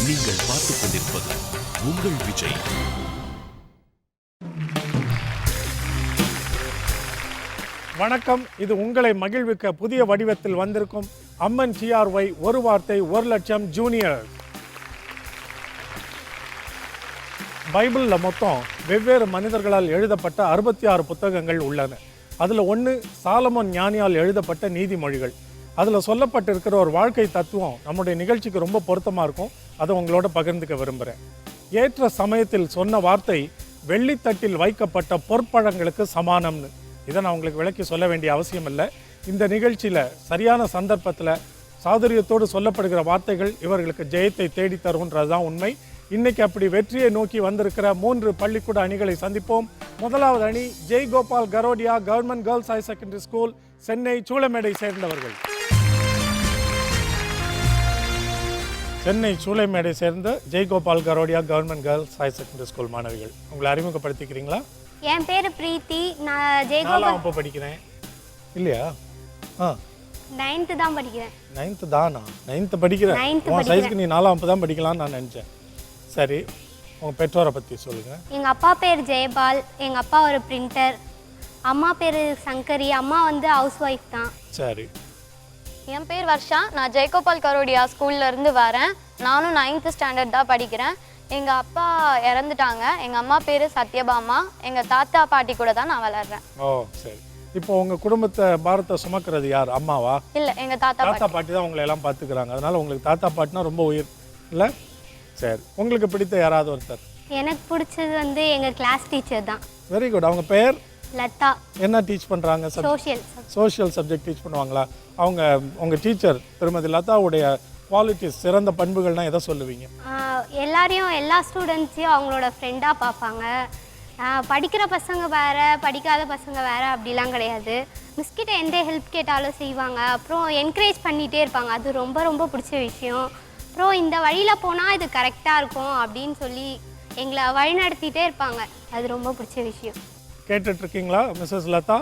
நீங்கள் பார்த்துக் கொண்டிருப்பது உங்கள் விஜய். வணக்கம். இது உங்களை மகிழ்விக்க புதிய வடிவத்தில் வந்திருக்கும் அம்மன் TRY ஒரு வார்த்தை 1,00,000 ஜூனியர். பைபிளில் மொத்தம் வெவ்வேறு மனிதர்களால் எழுதப்பட்ட 66 புத்தகங்கள் உள்ளன. அதில் ஒன்று சாலமோன் ஞானியால் எழுதப்பட்ட நீதிமொழிகள். அதில் சொல்லப்பட்டிருக்கிற ஒரு வாழ்க்கை தத்துவம் நம்முடைய நிகழ்ச்சிக்கு ரொம்ப பொருத்தமாக இருக்கும். அதை உங்களோட பகிர்ந்துக்க விரும்புகிறேன். ஏற்ற சமயத்தில் சொன்ன வார்த்தை வெள்ளித்தட்டில் வைக்கப்பட்ட பொற்பழங்களுக்கு சமானம்னு. இதை நான் உங்களுக்கு விளக்கி சொல்ல வேண்டிய அவசியம் இல்லை. இந்த நிகழ்ச்சியில் சரியான சந்தர்ப்பத்தில் சாதுரியத்தோடு சொல்லப்படுகிற வார்த்தைகள் இவர்களுக்கு ஜெயத்தை தேடி தரும்ன்றது தான் உண்மை. இன்னைக்கு அப்படி வெற்றியை நோக்கி வந்திருக்கிற 3 பள்ளிக்கூட அணிகளை சந்திப்போம். முதலாவது அணி Jaigopal Garodia government girls higher secondary school, Chennai சூளைமேடை சேர்ந்தவர்கள். சென்னை சூளைமேடை சேர்ந்த Jaigopal Garodia government girls higher secondary school மாணவிகள், உங்களை அறிமுகப்படுத்திக்கிறீங்களா? என் பேர் பிரீத்தி. நான் ஜெய்கோபால் இப்போ படிக்கிறேன். இல்லையா? 9th தான் படிக்கிறேன். 9th தானா? 9th படிக்கிறேன். உன் சைஸ்க்கு நீ 4th தான் படிக்கலாம்னு நான் நினச்சேன். சரி, உங்கள் பெற்றோரை பற்றி சொல்லுங்கள். எங்கள் அப்பா பேர் ஜெயபால். எங்கள் அப்பா ஒரு பிரிண்டர். அம்மா பேர் சங்கரி. அம்மா வந்து ஹவுஸ் ஒய்ஃப் தான். சரி. என் பேர் வர்ஷா. நான் ஜெய்கோபால் கரோடியா ஸ்கூல்லேருந்து வரேன். நானும் 9th ஸ்டாண்டர்ட் தான் படிக்கிறேன். எங்கள் அப்பா இறந்துட்டாங்க. எங்கள் அம்மா பேர் சத்யபாமா. எங்கள் தாத்தா பாட்டி கூட தான் நான் வளர்றேன். ஓ சரி. இப்போ உங்கள் குடும்பத்தை பாரத்தை சுமக்கிறது யார்? அம்மாவா? இல்லை, எங்கள் தாத்தா பாட்டி தான் உங்களை எல்லாம் பார்த்துக்கிறாங்க. அதனால் உங்களுக்கு தாத்தா பாட்டினா ரொம்ப உயிர் இல்லை? சரி. உங்களுக்கு பிடித்த யாராவது ஒருத்தர்? எனக்கு பிடிச்சது வந்து எங்கள் கிளாஸ் டீச்சர் தான். Very good. அவங்க பேர்? லதா. என்ன டீச் பண்ணுறாங்க? சோஷியல் சப்ஜெக்ட் டீச் பண்ணுவாங்களா? அவங்க உங்கள் டீச்சர் திருமதி லதாவுடைய குவாலிட்டிஸ், சிறந்த பண்புகள்னால் எதை சொல்லுவீங்க? எல்லா ஸ்டூடெண்ட்ஸையும் அவங்களோட ஃப்ரெண்டாக பார்ப்பாங்க. படிக்கிற பசங்க வேறு, படிக்காத பசங்க வேறு அப்படிலாம் கிடையாது. மிஸ்கிட்ட எந்த ஹெல்ப் கேட்டாலும் செய்வாங்க. அப்புறம் என்கரேஜ் பண்ணிகிட்டே இருப்பாங்க. அது ரொம்ப ரொம்ப பிடிச்ச விஷயம். அப்புறம் இந்த வழியில் போனால் இது கரெக்டாக இருக்கும் அப்படின்னு சொல்லி எங்களை வழிநடத்திட்டே இருப்பாங்க. அது ரொம்ப பிடிச்ச விஷயம். கேட்டுட்ருக்கீங்களா மிஸ்ஸஸ் லதா?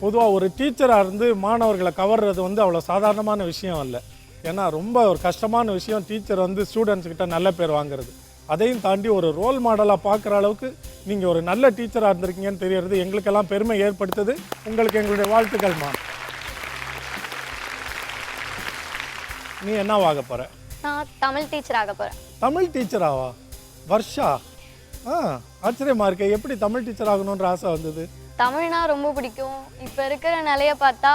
பொதுவாக ஒரு டீச்சராக இருந்து மாணவர்களை கவர்றது வந்து அவ்வளோ சாதாரணமான விஷயம் இல்லை. ஏன்னா ரொம்ப ஒரு கஷ்டமான விஷயம் டீச்சர் வந்து ஸ்டூடெண்ட்ஸ்கிட்ட நல்ல பேர் வாங்குறது. அதையும் தாண்டி ஒரு ரோல் மாடலாக பார்க்குற அளவுக்கு நீங்கள் ஒரு நல்ல டீச்சராக இருந்திருக்கீங்கன்னு தெரியறது எங்களுக்கெல்லாம் பெருமை ஏற்படுத்துது. உங்களுக்கு எங்களுடைய வாழ்த்துக்கள்மா. நீ என்னவாக போகிற? நான் தமிழ் டீச்சர் ஆக போகிறேன். தமிழ் டீச்சராவா? வர்ஷா, ஆச்சரியமாக இருக்கே. எப்படி தமிழ் டீச்சர் ஆகணுன்ற ஆசை வந்தது? தமிழ்னா ரொம்ப பிடிக்கும். இப்போ இருக்கிற நிலையை பார்த்தா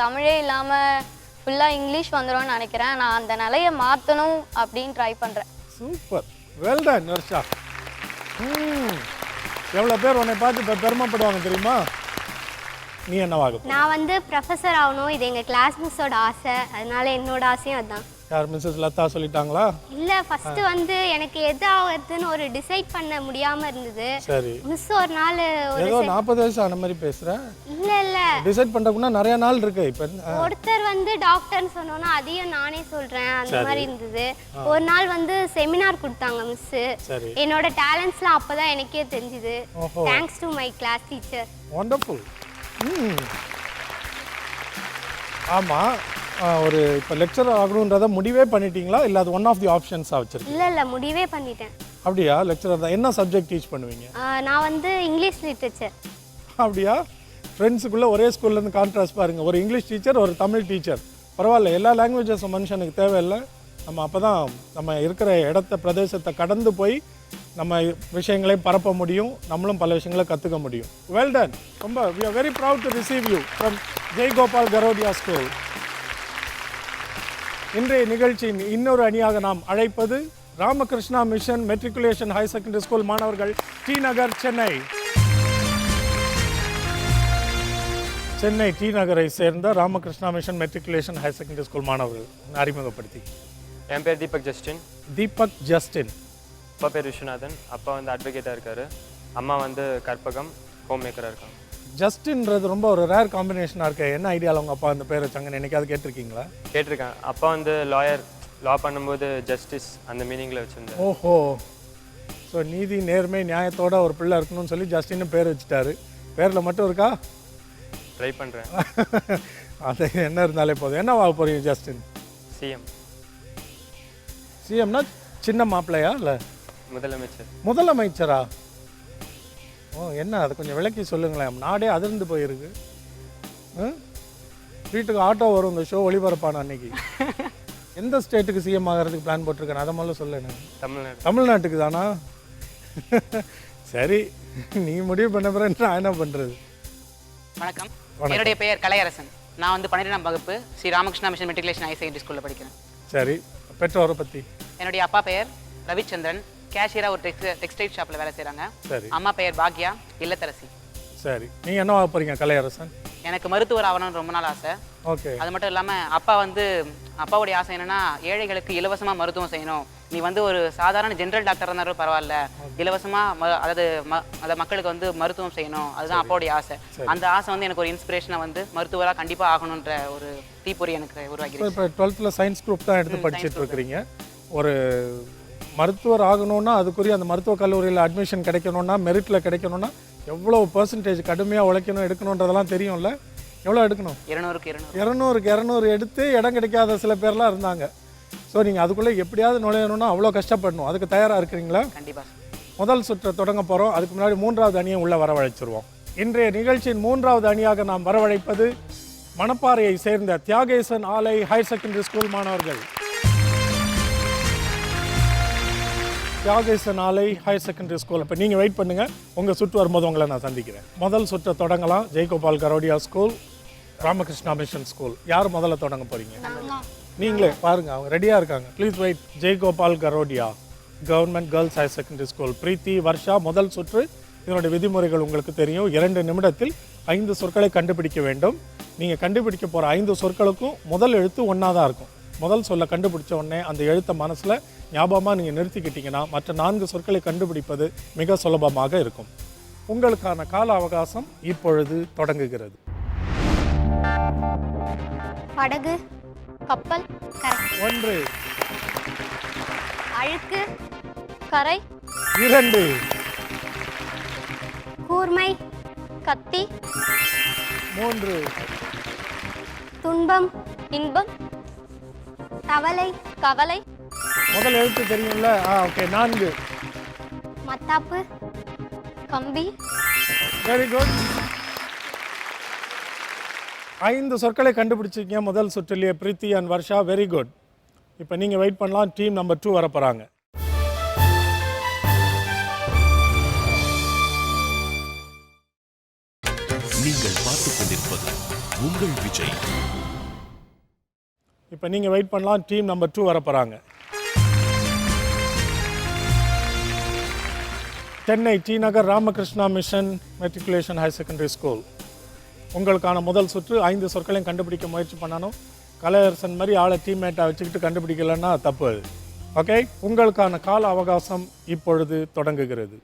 தமிழே இல்லாமல் ஃபுல்லாக இங்கிலீஷ் வந்துடும்னு நினைக்கிறேன். நான் அந்த நிலையை மாற்றணும் அப்படின்னு ட்ரை பண்ணுறேன். Super, well done Varsha. எவ்வளோ பேர் உன்னை பார்த்து இப்போ பெருமைப்படுவாங்க தெரியுமா? நீ என்னவாக? நான் வந்து ப்ரொஃபஸர் ஆகணும். இது எங்கள் கிளாஸ் மிஸ்ஸோட ஆசை. அதனால என்னோட ஆசையும் அதுதான். யார்? மிஸ்ஸஸ் லதா சொல்லிட்டாங்களா? இல்லை, ஃபர்ஸ்ட் வந்து எனக்கு எது ஆகுதுன்னு ஒரு டிசைட் பண்ண முடியாமல் இருந்தது. சரி. மிஸ் ஒரு நாள் ஏதோ 40 வயசு ஆன மாதிரி பேசுகிறேன். இல்லை டிசைட் பண்ணுறதுக்குன்னா நிறைய நாள் இருக்கு. இப்போ ஒருத்தர் வந்து டாக்டர்னு சொன்னோன்னா அதையும் நானே சொல்கிறேன் அந்த மாதிரி இருந்தது. ஒரு நாள் வந்து செமினார் கொடுத்தாங்க மிஸ்ஸு. என்னோட டேலண்ட்ஸ்லாம் அப்போ தான் எனக்கே தெரிஞ்சுது. Thanks to my class teacher. Wonderful. ஆமாம், ஒரு இப்போ லெக்சரர் ஆகணுன்றதை முடிவே பண்ணிட்டீங்களா? இல்லை அது ஒன் ஆஃப் தி ஆப்ஷன்ஸாக வச்சுருக்கீங்க? இல்லை முடிவே பண்ணிட்டேன். அப்படியா? லெக்சரர் தான். என்ன சப்ஜெக்ட் டீச் பண்ணுவீங்க? நான் வந்து இங்கிலீஷ் லிட்ரேச்சர். அப்படியா? ஃப்ரெண்ட்ஸுக்குள்ளே ஒரே ஸ்கூல்லேருந்து கான்ட்ராஸ்ட் பாருங்கள். ஒரு இங்கிலீஷ் டீச்சர், ஒரு தமிழ் டீச்சர். பரவாயில்ல, எல்லா லாங்குவேஜஸும் மனுஷனுக்கு தேவையில்லை. நம்ம அப்போ தான் நம்ம இருக்கிற இடத்த பிரதேசத்தை கடந்து போய் நம்ம விஷயங்களை பரப்ப முடியும். நம்மளும் பல விஷயங்களை கற்றுக்க முடியும். Well done. ரொம்ப we are very proud to receive you from Jaigopal Garodia school. இன்றைய நிகழ்ச்சியின் இன்னொரு அணியாக நாம் அழைப்பது Ramakrishna mission matriculation higher secondary school மாணவர்கள், டி நகர், சென்னை. சென்னை டி நகரை சேர்ந்த Ramakrishna mission matriculation higher secondary school மாணவர்கள் அறிமுகப்படுத்தி. என் பேர் தீபக் ஜஸ்டின். தீபக் ஜஸ்டின். அப்பா பேர் விஸ்வநாதன். அப்பா வந்து அட்வொகேட்டாக இருக்கார். அம்மா வந்து கற்பகம், ஹோம் மேக்கராக இருக்காங்க. ஜஸ்டின்றது ரொம்ப ஒரு ரேர் காம்பினேஷனாக இருக்கு. என்ன ஐடியாவில் உங்கள் அப்பா அந்த பேர் வச்சாங்கன்னு என்னைக்காவது கேட்டிருக்கீங்களா? கேட்டிருக்கேன். அப்பா வந்து லா பண்ணும்போது ஜஸ்டிஸ் அந்த மீனிங்கில் வச்சுருந்தேன். ஓஹோ. ஸோ நீதி, நேர்மை, நியாயத்தோட ஒரு பிள்ளை இருக்கணும்னு சொல்லி ஜஸ்டின்னு பேர் வச்சுட்டாரு. பேரில் மட்டும் இருக்கா? ட்ரை பண்ணுறேன். அது என்ன இருந்தாலே போதும். என்ன ஆக போகிறீங்க ஜஸ்டின்? சிஎம். சிஎம்னா சின்ன மாப்பிள்ளையா இல்லை முதலமைச்சர். முதலமைச்சரா? ஓ, என்ன அது கொஞ்சம் விளக்கி சொல்லுங்களேன். நாடே அதிர்ந்து போயிருக்கு. வீட்டுக்கு ஆட்டோ வரும் இந்த ஷோ ஒளிபரப்பான அன்னைக்கு. எந்த ஸ்டேட்டுக்கு சிஎம் ஆகிறதுக்கு பிளான் போட்டிருக்கேன் அதை முதல்ல சொல்லுங்க. தமிழ்நாடு. தமிழ்நாட்டுக்கு தானா? சரி, நீ முடிவு பண்ண பிறகு நான் என்ன பண்ணுறது? வணக்கம், என்னுடைய பெயர் கலையரசன். நான் வந்து 12ஆம் வகுப்பு Shri Ramakrishna mission matriculation higher secondary ஸ்கூலில் படிக்கிறேன். சரி, பெற்றோரை பற்றி? என்னுடைய அப்பா பெயர் ரவிச்சந்திரன், கேஷியராக ஒரு டெக்ஸ்டைல் ஷாப்பில் வேலை செய்கிறாங்க. சரி. அம்மா பெயர் பாக்யா, இல்லத்தரசி. சரி, நீங்கள் என்ன ஆக போகிறீங்க கலையரசன்? எனக்கு மருத்துவர் ஆகணும்னு ரொம்ப நாள் ஆசை. ஓகே. அது மட்டும் இல்லாமல் அப்பாவுடைய ஆசை என்னென்னா ஏழைகளுக்கு இலவசமாக மருத்துவம் செய்யணும். நீ வந்து ஒரு சாதாரண ஜென்ரல் டாக்டர் இருந்தாலும் பரவாயில்ல, இலவசமாக அதாவது மக்களுக்கு வந்து மருத்துவம் செய்யணும், அதுதான் அப்பாவுடைய ஆசை. அந்த ஆசை வந்து எனக்கு ஒரு இன்ஸ்பிரேஷனாக வந்து மருத்துவராக கண்டிப்பாக ஆகணுன்ற ஒரு தீப்பொறி எனக்கு உருவாக்கி. இப்போ 12th சயின்ஸ் குரூப் தான் எடுத்து படிச்சுட்டு இருக்கிறீங்க. ஒரு மருத்துவர் ஆகணும்னா அதுக்குரிய அந்த மருத்துவக் கல்லூரியில் அட்மிஷன் கிடைக்கணும்னா, மெரிட்டில் கிடைக்கணும்னா எவ்வளோ பர்சன்டேஜ் கடுமையாக உழைக்கணும் எடுக்கணுன்றதெல்லாம் தெரியும்ல. எவ்வளோ எடுக்கணும்? 200 எடுத்து இடம் கிடைக்காத சில பேர்லாம் இருந்தாங்க. ஸோ நீங்கள் அதுக்குள்ளே எப்படியாவது நுழையணும்னா அவ்வளோ கஷ்டப்படணும். அதுக்கு தயாராக இருக்கிறீங்களா? கண்டிப்பாக. முதல் சுற்றை தொடங்க போகிறோம். அதுக்கு முன்னாடி 3வது அணியை உள்ளே வரவழைச்சிருவோம். இன்றைய நிகழ்ச்சியின் 3வது அணியாக நாம் வரவழைப்பது மணப்பாறையை சேர்ந்த தியாகேசன் ஆலை ஹையர் செகண்டரி ஸ்கூல் மாணவர்கள். தியாகேசன் ஆலை ஹையர் செகண்டரி ஸ்கூல். இப்போ நீங்கள் வெயிட் பண்ணுங்கள், உங்கள் சுற்று வரும்போது உங்களை நான் சந்திக்கிறேன். முதல் சுற்றை தொடங்கலாம். Jaigopal Garodia school, Ramakrishna mission school. யார் முதல்ல தொடங்க போகிறீங்க? நீங்களே பாருங்கள், அவங்க ரெடியாக இருக்காங்க. Please wait. Jaigopal Garodia government girls higher secondary school. Preethi, Varsha, முதல் சுற்று. இதனுடைய விதிமுறைகள் உங்களுக்கு தெரியும். 2 நிமிடத்தில் 5 சொற்களை கண்டுபிடிக்க வேண்டும். நீங்கள் கண்டுபிடிக்க போகிற 5 சொற்களுக்கும் முதல் எழுத்து ஒன்றா தான் இருக்கும். முதல் சொல்ல கண்டுபிடிச்ச உடனே அந்த எழுத்தை மனசில் ஞாபகமாக நீங்கள் நிறுத்திக்கிட்டீங்கன்னா மற்ற 4 சொற்களை கண்டுபிடிப்பது மிக சுலபமாக இருக்கும். உங்களுக்கான கால அவகாசம் இப்பொழுது தொடங்குகிறது. படகு, கப்பல், 1, அழுக்கு, கரை, 2, கூர்மை, கத்தி, 3, துன்பம், இன்பம், கவலை, கவலை, முதல் எழுத்து தெரியும்ல? ஓகே. 4, மத்தாப்பு, கம்பி. Very good. 5 சொற்களை கண்டுபிடிச்சிருக்கீங்க முதல் சுற்றிலேயே Preethi and Varsha. Very good. இப்போ நீங்கள் வெயிட் பண்ணலாம். டீம் நம்பர் 2 வர போகிறாங்க. நீங்கள் பார்த்துக் கொண்டிருப்பது உங்கள் விஜய். இப்போ நீங்கள் வெயிட் பண்ணலாம். டீம் நம்பர் 2 வர போகிறாங்க. Chennai D Nagar Ramakrishna mission matriculation higher secondary school. உங்களுக்கான முதல் சுற்று. 5 சொற்களையும் கண்டுபிடிக்க முயற்சி பண்ணணும். கலையரசன் மாதிரி ஆளை டீம்மேட்டாக வச்சுக்கிட்டு கண்டுபிடிக்கலன்னா தப்பு அது. ஓகே, உங்களுக்கான கால அவகாசம் இப்பொழுது தொடங்குகிறது.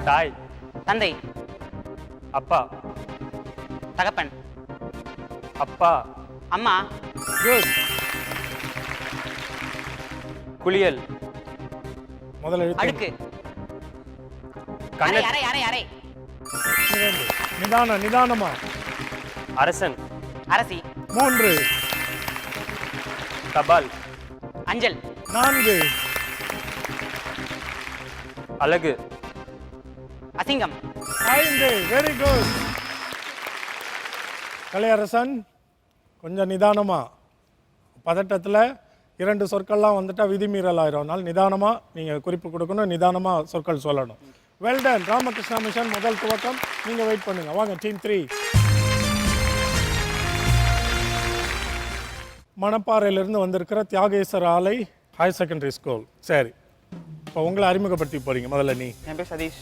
தாய், தந்தை, அப்பா, தகப்பன், அப்பா, அம்மா, குட். குளியல், முதல் எழுத்து அழுக்கு, கண்ண, அரை அரை அரை, நிதானமா. அரசன், அரசி, 3, தபால், அஞ்சல், 4, அழகு, அசிங்கம், 5. Very good. கலையரசன் கொஞ்சம் நிதானமா. பதட்டத்தில் 2 சொற்கள்லாம் வந்துட்டால் விதிமீறல் ஆயிரும். அதனால் நிதானமாக நீங்கள் குறிப்பு கொடுக்கணும், நிதானமாக சொற்கள் சொல்லணும். Well done. ராமகிருஷ்ணா மிஷன் முதல் துவக்கம். நீங்கள் வெயிட் பண்ணுங்க. வாங்க டீம் 3. மணப்பாறையிலிருந்து வந்திருக்கிற தியாகேசர் ஆலை ஹையர் செகண்டரி ஸ்கூல். சரி, இப்போ உங்களை அறிமுகப்படுத்தி போகிறீங்க. முதல்ல நீ. என் பேர் சதீஷ்.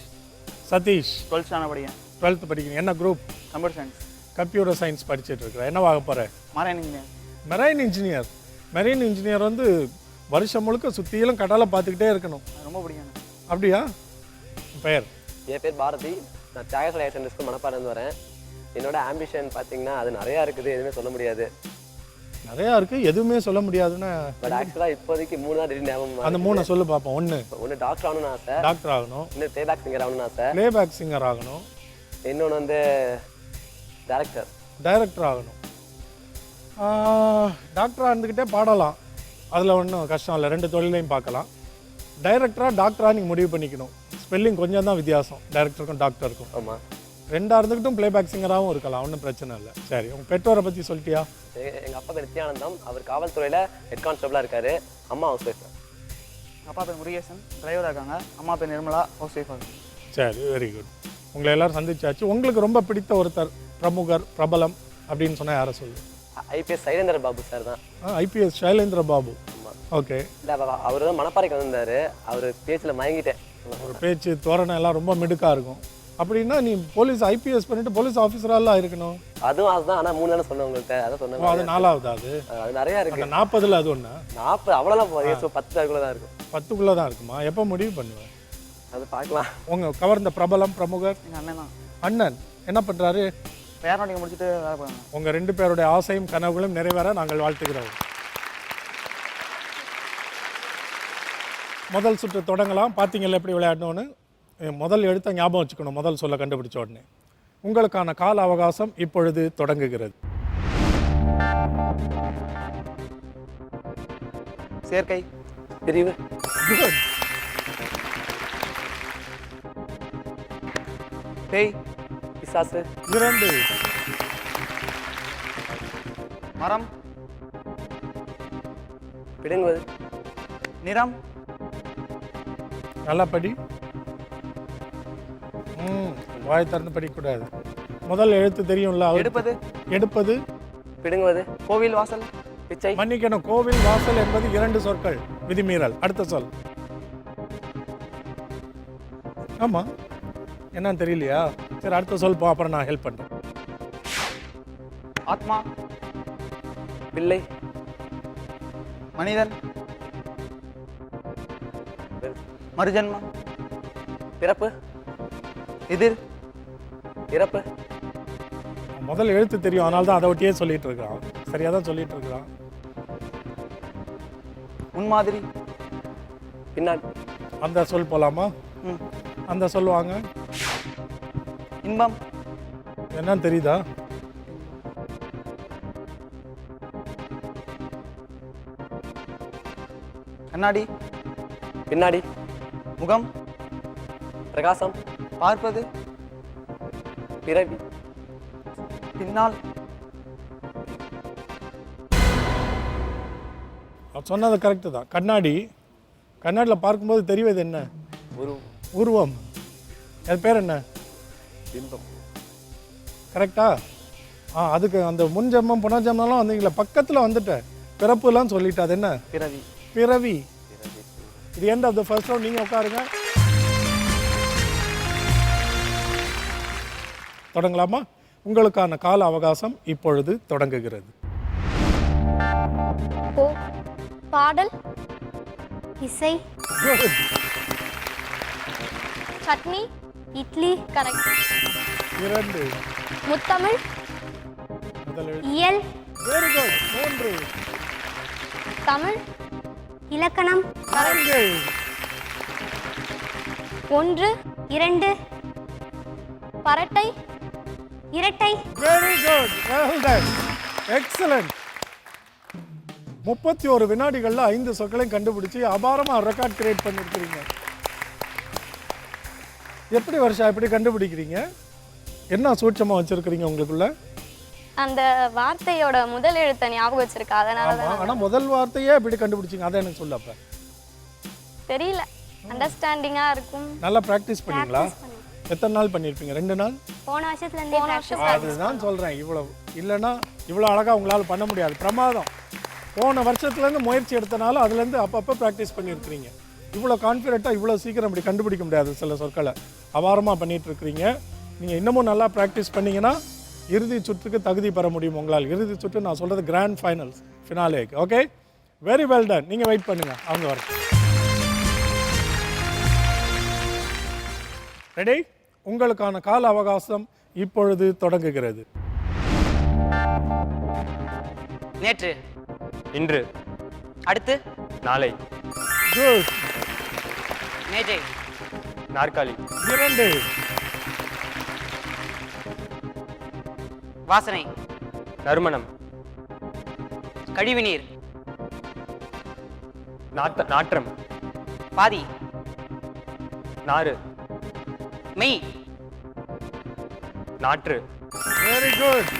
சதீஷ், 12th ஸ்டாண்டர்ட் படிக்கிறேன். 12th படிக்கிறீங்க. என்ன group? Computer science. Computer science படிச்சுட்டு இருக்கிறேன். என்னவாக போகிற? Marine engineer. Marine engineer. Marine engineer வந்து வருஷம் முழுக்க சுற்றிலும் கடலை பார்த்துக்கிட்டே இருக்கணும். ரொம்ப பிடிக்கும். அப்படியா? பெயர்? என் பேர் பாரதி. நான் தியாகேசன் ஹையர் செகண்டரி ஸ்கூல் மணப்பாறையிலேருந்து வரேன். என்னோட ஆம்பிஷன் பார்த்தீங்கன்னா அது நிறையா இருக்குது, எதுவுமே சொல்ல முடியாது. நிறையா இருக்குது, எதுவுமே சொல்ல முடியாதுன்னா? பட் ஆக்சுவலாக இப்போதைக்கு 3 தான் திடீர்னு ஞாபகம். அந்த 3 சொல்லு பார்ப்போம். ஒன்று டாக்டர் ஆகணும்னு ஆசை. டாக்டர் ஆகணும். இன்னும் ப்ளேபேக் சிங்கர் ஆகணும்னு ஆசை. ப்ளேபேக் சிங்கர் ஆகணும். இன்னொன்று வந்து டைரக்டர் ஆகணும். டாக்டராக இருந்துக்கிட்டே பாடலாம். அதில் ஒன்றும் கஷ்டம் இல்லை, 2 தொழிலையும் பார்க்கலாம். டைரக்டரா டாக்டரா நீங்கள் முடிவு பண்ணிக்கணும். ஸ்பெல்லிங் கொஞ்சம் தான் வித்தியாசம் டைரக்டருக்கும் டாக்டருக்கும். ஆமாம். 2ஆக இருந்துக்கிட்டும் ப்ளேபேக் சிங்கராகவும் இருக்கலாம், ஒன்றும் பிரச்சனை இல்லை. சரி, உங்கள் பெற்றோரை பற்றி சொல்லிட்டியா? எங்கள் அப்பா பேர் நித்யானந்தம், அவர் காவல்துறையில் ஹெட் கான்ஸ்டபிளாக இருக்கார். அம்மா ஹவுஸ் ஒய்ஃப். அப்பா பேர் முருகேசன், டிரைவராக இருக்காங்க. அம்மா பேர் நிர்மலா, ஹவுஸ் ஒய்ஃபாக இருக்காங்க. சரி, வெரி குட். உங்களை எல்லாரும் சந்திச்சாச்சு. உங்களுக்கு ரொம்ப பிடித்த ஒருத்தர், பிரமுகர், பிரபலம் அப்படின்னு சொன்னால் யாரை சொல்லு? ஐபிஎஸ் சைலேந்திர பாபு சார் தான். ஐபிஎஸ் சைலேந்திர பாபு. ஓகே. இல்லை, அவர் தான் மணப்பாறைக்கு வந்திருந்தார். அவர் பேச்சில் மயங்கிட்டேன். ஒரு பேச்சு தோரணை எல்லாம் ரொம்ப மிடுக்காக இருக்கும். அப்படின்னா நீ போலீஸ் ஐபிஎஸ் பண்ணிட்டு போலீஸ் ஆஃபீஸராலாம் இருக்கணும். அதுதான். ஆனால் 3 தானே சொன்னேன் உங்கள்கிட்ட, அதான் சொன்னேன். அது 4ஆவது. அது நிறையா இருக்குது. 40ல் அது ஒன்று. 40 அவ்வளோலாம் 10 அதுக்குள்ளே தான் இருக்கும். 10க்குள்ளே தான் இருக்குமா? எப்போ முடிவு பண்ணுவேன்? அது பார்க்கலாம். உங்கள் கவர்ந்த பிரபலம், பிரமுகர்? எங்கள் அண்ணன் தான். அண்ணன் என்ன பண்ணுறாரு? ஏரோநாட்டிக்கல் முடிச்சுட்டு வேலை பண்ணுங்க. உங்கள் 2 பேருடைய ஆசையும் கனவுகளும் நிறைவேற நாங்கள் வாழ்த்துகிறோம். முதல் சுற்று தொடங்கலாம். பார்த்தீங்கல்ல எப்படி விளையாடணும்னு. முதல் எழுத்தை ஞாபகம் வச்சுக்கணும், முதல் சொல்ல கண்டுபிடிச்ச உடனே. உங்களுக்கான கால அவகாசம் இப்பொழுது தொடங்குகிறது. சேர்க்கை. பிரிவு. Good. பேய். பிசாசு. 2. மரம். பிடுங்குவது. நிறம். நல்லா படி. வாய் திறந்து படிக்கக்கூடாது. முதல் எழுத்து தெரியும்ல? எடுப்பது. எடுப்பது. பிடுங்குவது. கோவில் வாசல். பிச்சை. மன்னிக்கணும், கோவில் வாசல் என்பது 2 சொற்கள். விதிமீறல். அடுத்த சொல். ஆமா, என்னன்னு தெரியலையா? சரி, அடுத்த சொல் போ, அப்புறம் நான் ஹெல்ப் பண்றேன். ஆத்மா. பிள்ளை. மனிதன். மறுஜன்மம். பிறப்பு. எதிர். இறப்பு. முதல் எழுத்து தெரியும், அதனால தான் அதை ஒட்டியே சொல்லிட்டு இருக்கான். சரியா தான் சொல்லிட்டு இருக்கான். முன்மாதிரி. பின்னாடி. அந்த சொல் போலாமா? அந்த சொல்லுவாங்க. இன்பம். என்னன்னு தெரியுதா? கண்ணாடி. பின்னாடி. முகம். பிரகாசம். பார்ப்பது. பிறவி. பின்னால். சொன்னது கரெக்டு தான். கண்ணாடி. கண்ணாடியில் பார்க்கும்போது தெரிவது என்ன? உருவம். அது பேர் என்ன? பிம்பம். கரெக்டா? அதுக்கு அந்த முன்ஜென்மம் புனர்ஜென்மம்லாம் வந்தீங்களா? பக்கத்தில் வந்துட்டேன். பிறப்புலாம் சொல்லிட்டு அது என்ன? பிறவி. பிறவி. இது end of the first round. நீங்கள் உட்காருங்க. தொடங்கலாமா? உங்களுக்கான கால அவகாசம் இப்பொழுது தொடங்குகிறது. பாடல். இசை. சட்னி. இட்லி. கரெக்ட். 2. முத்தமிழ். முதல் எழுத்து. இயல். Very good. 3. தமிழ். இலக்கணம். 4. 1. 2. பரட்டை. இரட்டை. Very good. Well done. Excellent. 31 வினாடிகளில் 5 சொற்களையும் கண்டுபிடிச்சி அபாரமாக ரெக்கார்ட் கிரியேட் பண்ணியிருக்கிறீங்க. எப்படி வருஷா எப்படி கண்டுபிடிக்கிறீங்க? என்ன சூட்சமாக வச்சுருக்கிறீங்க உங்களுக்குள்ள? அந்த வார்த்தையோட முதல் எழுத்தை ஞாபகம் வச்சிருக்கா, அதனால தான். ஆனால் முதல் வார்த்தையே எப்படி கண்டுபிடிச்சிங்க? அதை எனக்கு சொல்ல. அப்போ தெரியல, அண்டர்ஸ்டாண்டிங்காக இருக்கும். நல்லா ப்ராக்டிஸ் பண்ணீங்களா? எத்தனை நாள் பண்ணியிருப்பீங்க? 2 நாள்? போன வருஷத்துலேருந்தே அதுதான் சொல்கிறேன். இவ்வளோ இல்லைன்னா இவ்வளோ அழகாக உங்களால் பண்ண முடியாது. பிரமாதம். போன வருஷத்துலேருந்து முயற்சி எடுத்தனால அதுலேருந்து அப்பப்போ ப்ராக்டிஸ் பண்ணியிருக்கிறீங்க. இவ்வளோ கான்ஃபிடென்ட்டாக இவ்வளோ சீக்கிரம் இப்படி கண்டுபிடிக்க முடியாது. சில சொற்களை அபாரமாக பண்ணிகிட்ருக்கிறீங்க. நீங்கள் இன்னமும் நல்லா ப்ராக்டிஸ் பண்ணிங்கன்னா இறுதி சுற்றுக்கு தகுதி பெற முடியும் உங்களால். இறுதி சுற்று நான் சொல்கிறது கிராண்ட் ஃபைனல்ஸ், ஃபினாலேக்கு. Okay, very well done. நீங்கள் வெயிட் பண்ணுங்கள், அவங்க வர. ரெடி? உங்களுக்கான கால அவகாசம் இப்பொழுது தொடங்குகிறது. நேற்று. இன்று. அடுத்து. நாளை. குட். மேஜை. நாற்காலி. 2. வாசனை. நறுமணம். கழிவுநீர். நாற்றம். பாதி. நாறு. மெய். நாற்று. Very good.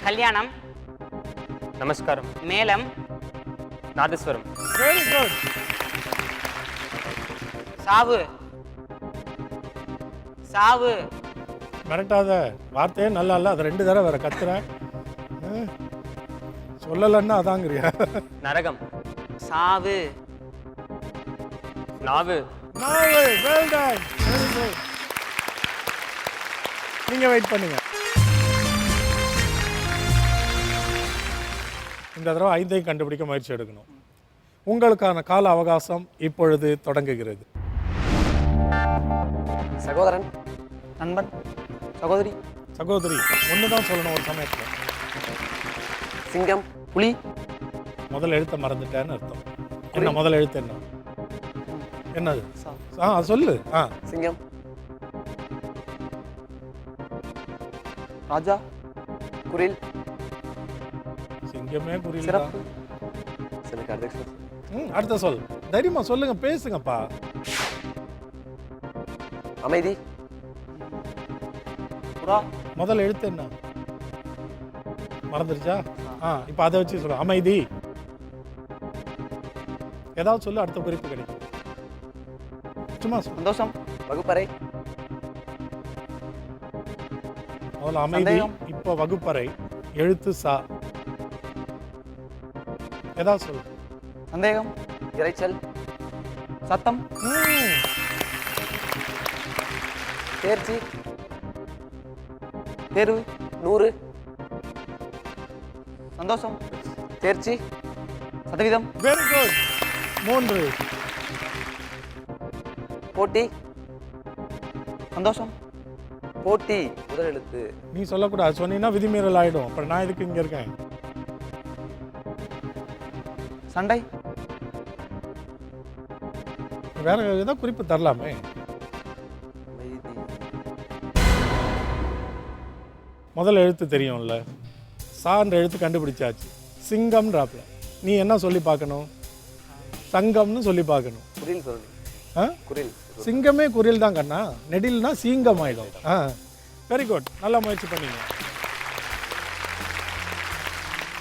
கல்யாணம். நமஸ்காரம். மேளம். நாதஸ்வரம். Very good. சாவு. சாவு. மிரட்டாத, வார்த்தையே நல்லா இல்லை, அது 2 தடவை வேற கத்துறேன். சொல்லலன்னா அதாங்கிறியா? நரகம். சாவு. நாவு. நாவு. Well done. Very good. நீங்க வெயிட் பண்ணுங்க. இந்த தடவை 5ஐயும் கண்டுபிடிக்க முயற்சி எடுக்கணும். உங்களுக்கான கால அவகாசம் இப்பொழுது தொடங்குகிறது. சகோதரன். நண்பன். சகோதரி. சகோதரி ஒன்று தான் சொல்லணும் ஒரு சமயத்தில். சிங்கம். புலி. முதல் எழுத்தை மறந்துட்டேன்னு அர்த்தம். என்ன முதல் எழுத்து என்ன? என்னது? சொல்லு. சிங்கம். ராஜா. குரில். சிங்கமே புரியல. சிறப்பு. எனக்கு அடுத்த அடுத்த சொல். தைரியமா சொல்லுங்க, பேசுங்கப்பா. அமைதி. புறா. முதல் எழுத்து என்ன? மறந்துருச்சா? இப்போ அதை வச்சு சொல்லு. அமைதி. ஏதாவது சொல்லு, அடுத்த குறிப்பு கிடைக்கும். சும்மா சொல்லு. சந்தோஷம். வகுப்பறை. முதல்ல அமைதி, இப்போ வகுப்பறை, எழுத்து சா. ஏதாவது சொல்லு. சந்தேகம். இரைச்சல். சத்தம். தேர்ச்சி. தேர்வு. 100. சந்தோஷம். தேர்ச்சி. சதவீதம். Very good. 3. போட்டி. சந்தோஷம். போட்டி. முதல் எழுத்து. நீ சொல்லக்கூடாது, சொன்னீங்கன்னா விதிமீறல் ஆயிடும். அப்புறம் நான் எதுக்கு இங்க இருக்கேன்? சண்டை. வேற ஏதோ குறிப்பு தரலாமே. அமைதி. முதல் எழுத்து தெரியும்ல, சான்ற எழுத்து கண்டுபிடிச்சாச்சு. சிங்கம்ன்றாப்ல. நீ என்ன சொல்லி பார்க்கணும்? சங்கம்னு சொல்லி பார்க்கணும். குரில் சொல்லணும். குரில். சிங்கமே குரில் தான் கண்ணா. நெடில்னா சீங்கம் ஆயிடும். Very good. நல்லா முயற்சி பண்ணீங்க.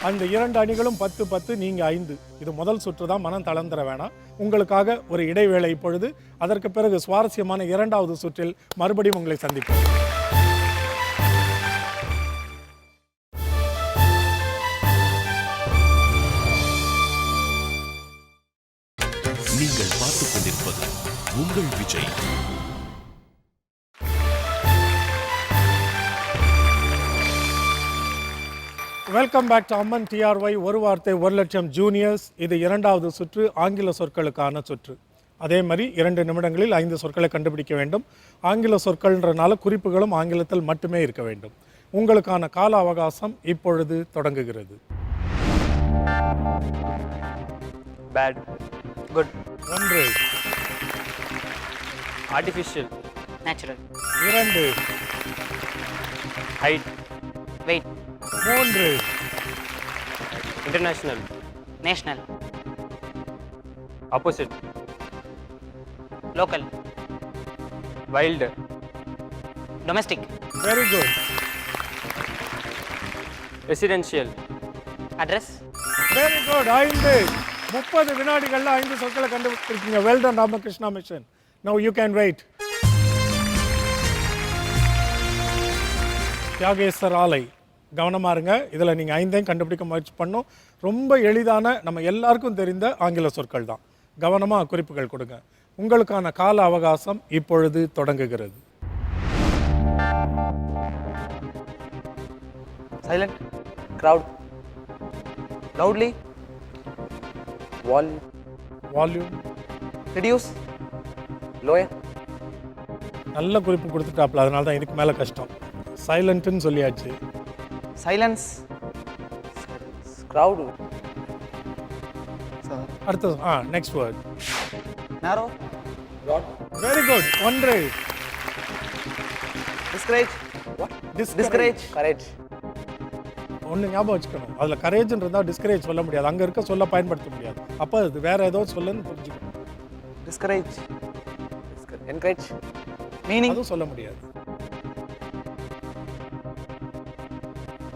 அந்த 2 அணிகளும் 10-10, நீங்க 5. இது முதல் சுற்று தான், மனம் தளர்ந்துட வேணாம். உங்களுக்காக ஒரு இடைவேளை இப்பொழுது. அதற்கு பிறகு சுவாரஸ்யமான 2வது சுற்றில் மறுபடியும் உங்களை சந்திப்போம். நீங்கள் பார்த்துக் கொண்டிருப்பது உங்கள் Vijay. Welcome back to Amman TRY ஒரு வார்த்தை 1 லட்சம் ஜூனியர்ஸ். இது 2வது சுற்று, ஆங்கில சொற்களுக்கான சுற்று. அதே மாதிரி 2 நிமிடங்களில் 5 சொற்களை கண்டுபிடிக்க வேண்டும். ஆங்கில சொற்கள்ன்றனால குறிப்புகளும் ஆங்கிலத்தில் மட்டுமே இருக்க வேண்டும். உங்களுக்கான கால அவகாசம் இப்பொழுது தொடங்குகிறது. Bad. Good. 1. Artificial. Natural. 2. Height. Weight. 3. International. National. Opposite. Local. Wild. Domestic. Very good. Residential. Address. Very good. 5. 30 வினாடிகள்ல 5 சொற்களை கண்டுபிடிச்சிருக்கீங்க. Well done Ramakrishna mission. Now you can wait. Thiyagesar Aalai. கவனமா இருங்க. இதில் நீங்கள் 5ஐயும் கண்டுபிடிக்க முயற்சி பண்ணோம். ரொம்ப எளிதான, நம்ம எல்லாருக்கும் தெரிந்த ஆங்கில சொற்கள் தான். கவனமாக குறிப்புகள் கொடுங்க. உங்களுக்கான கால அவகாசம் இப்பொழுது தொடங்குகிறது. Silent. Crowd. Loudly. Volume. Reduce. Lower. நல்ல குறிப்பு கொடுத்துட்டாப்ல, அதனால தான் இதுக்கு மேலே கஷ்டம். சைலண்ட்டுன்னு சொல்லியாச்சு. சைலன்ஸ். கிரவுட். அடுத்தது நெக்ஸ்ட் வேர்ட். நேரோ. Very good. 1. Discourage. Discourage. Courage. ஒன்று ஞாபகம் வச்சுக்கணும், அதில் கரேஜ்ன்றதா டிஸ்கரேஜ் சொல்ல முடியாது, அங்கே இருக்க சொல்ல பயன்படுத்த முடியாது. அப்போ அது வேற ஏதோ சொல்லுன்னு புரிஞ்சுக்கணும். டிஸ்கரேஜ், என்கரேஜ், மீனிங், அதுவும் சொல்ல முடியாது.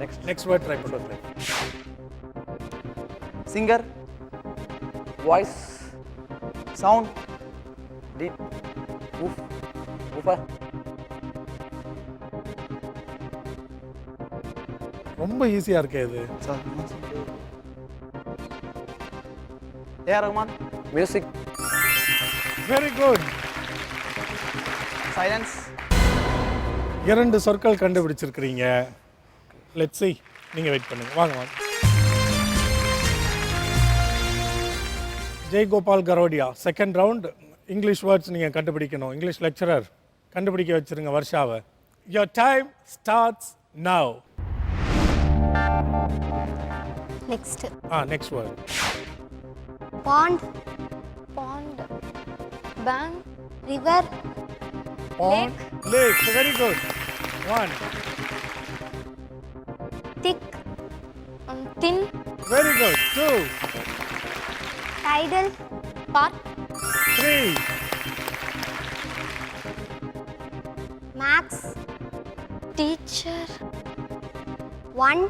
நெக்ஸ்ட் நெக்ஸ்ட் வேர்ட் ட்ரை பண்ணுறது. Singer, voice, sound, deep, woof, woofer, ரொம்ப ஈஸியாக இருக்கே இது. Sir AR Rahman, music, very good. Silence, 2 சொற்கள் கண்டுபிடிச்சிருக்கிறீங்க. Let's see. நீங்கள் வெயிட் பண்ணுங்க, வாங்க வாங்க. Jaigopal Garodia, second round. English words நீங்கள் கண்டுபிடிக்கணும். இங்கிலீஷ் லெக்சரர் கண்டுபிடிக்க வச்சிருங்க வர்ஷாவை. Your time starts now. Next next word. Pond, pond, bank, river, Pond, lake. Very good. 1. Thick, thin, Very good. 2. Tidal, park, 3. Max, teacher, 1.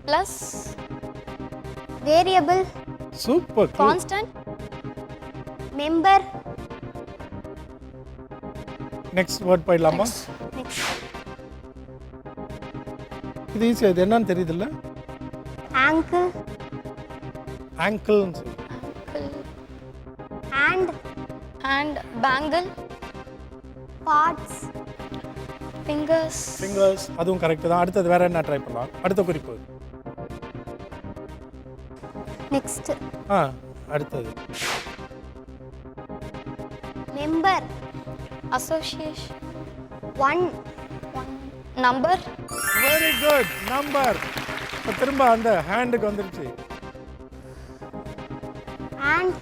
Plus, variable, Super. Constant, member. Next word போயிடலாமா? Next இது ஈஸியாக, இது என்னன்னு தெரியுதுல்ல? Angle, ஆங்கிள்னு சொல்லு. Hand, hand, bangle, parts, fingers, fingers, அதுவும் correct தான். அடுத்தது வேற என்ன ட்ரை பண்ணலாம்? அடுத்த குறிப்பு. நெக்ஸ்ட் அடுத்தது. Member, association, 1. Number, very good. Number. இப்போ திரும்ப அந்த ஹேண்டுக்கு வந்துருச்சு. ஹேண்ட்,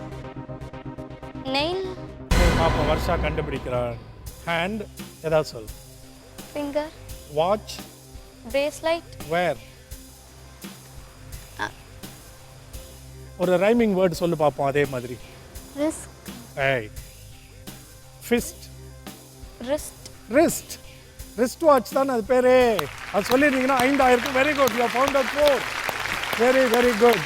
நெயில், பாப்பா வருஷா கண்டுபிடிக்கிறான். ஹேண்ட் ஏதாவது சொல். Finger, watch, bracelet, wear. ஒரு ரைமிங் வேர்டு சொல்லு பார்ப்போம் அதே மாதிரி. ரிஸ்க், ஏய், fist, wrist, wrist. Wrist watch தான் அது பேரே. அது சொல்லியிருந்தீங்கன்னா 5 ஆயிருக்கும். Very good. You found out 4. Very very good.